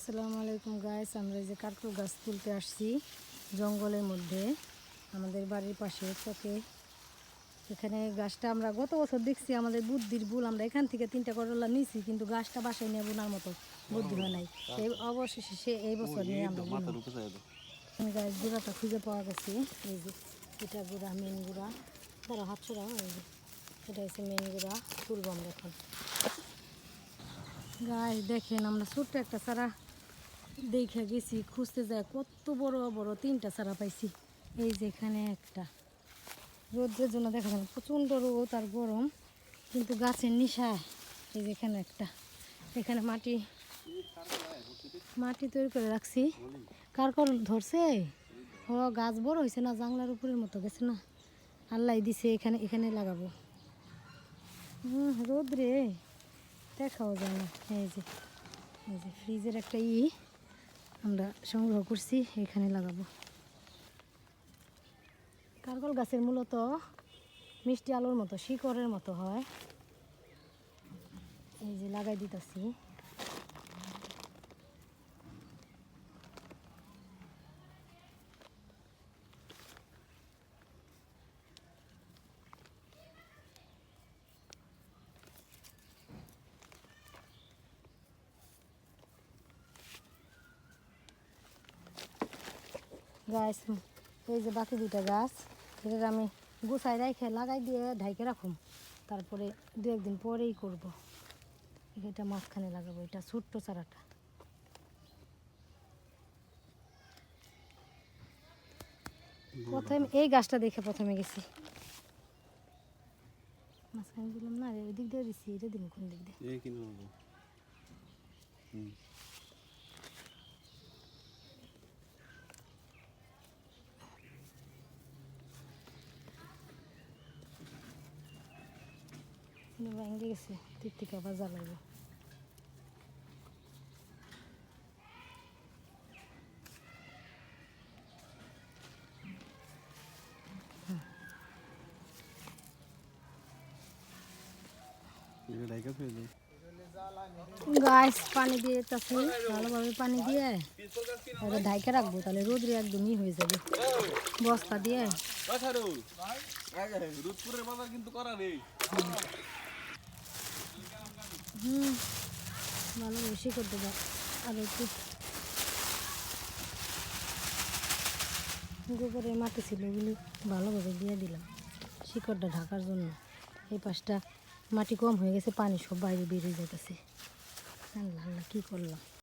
আসসালামু আলাইকুম গাইস, আমরা এই যে কারকুল গাছ তুলতে আসছি জঙ্গলের মধ্যে আমাদের বাড়ির পাশে চকে। এখানে গাছটা আমরা গত বছর দেখছি, আমাদের বুদ্ধির ভুল, আমরা এখান থেকে 3টা করলা নিয়েছি, কিন্তু গাছটা বাসায় নিয়ে বোনার মতো বুদ্ধি হয় নাই। এই অবশেষে সে এই বছর নিয়ে আমরা গাছ গুঁড়াটা খুঁজে পাওয়া গেছে। এই যে এটা গুঁড়া, মেন গুঁড়া, ধরো হাত ছড়া, এই যে এটা হচ্ছে মেন গুঁড়া, তুলব আমরা এখন। গাছ দেখেন, আমরা ছোট্ট একটা চারা দেখে গেছি, খুঁজতে যায় কত বড় বড় 3টা চারা পাইছি। এই যে এখানে একটা, রোদ্রের জন্য দেখা যায় প্রচণ্ড রোদ আর গরম, কিন্তু গাছের নিশায় এই যে এখানে একটা, এখানে মাটি তৈরি করে রাখছি। কার ধরছে, ও গাছ বড় হয়েছে না, জাংলার উপরের মতো গেছে না, আল্লাহ দিছে। এখানে এখানে লাগাবো। রোদ্রে দেখাও যায় না। এই যে ফ্রিজের একটা আমরা সংগ্রহ করছি, এখানে লাগাবো। কারকল গাছের মূলত মিষ্টি আলুর মতো শিকড়ের মতো হয়। এই যে লাগাই দিতেছি। গাছ, এই যে বাকি 2টা গাছ, এটা আমি গুছাই রেখে লাগাই দিয়ে ঢাইকে রাখুম, তারপরে 2-1 দিন পরেই করব। এটা মাঝখানে লাগাবো, এটা ছোট্ট চারাটা। প্রথমে এই গাছটা দেখে প্রথমে গেছি, মাঝখানে দিলাম না, ওই দিক দিয়ে দিচ্ছি, এটা দিন কোন দিক দিয়ে ভেঙে গেছে, তির থেকে আবার জ্বালাইব। গাছ পানি দিয়ে তাছি, ভালোভাবে পানি দিয়ে ঢাইকে রাখবো, তাহলে রোদ্রে একদমই হয়ে যাবে। বস্তা দিয়ে ভালো বেশি করতে পার। আর একটু গোবরের মাটি ছিল, এগুলি ভালোভাবে দিয়ে দিলাম শিকড়টা ঢাকার জন্য। এই পাশটা মাটি কম হয়ে গেছে, পানি সব বাইরে বেরিয়ে যেতেছে। আল্লাহ আল্লাহ, কী করলাম।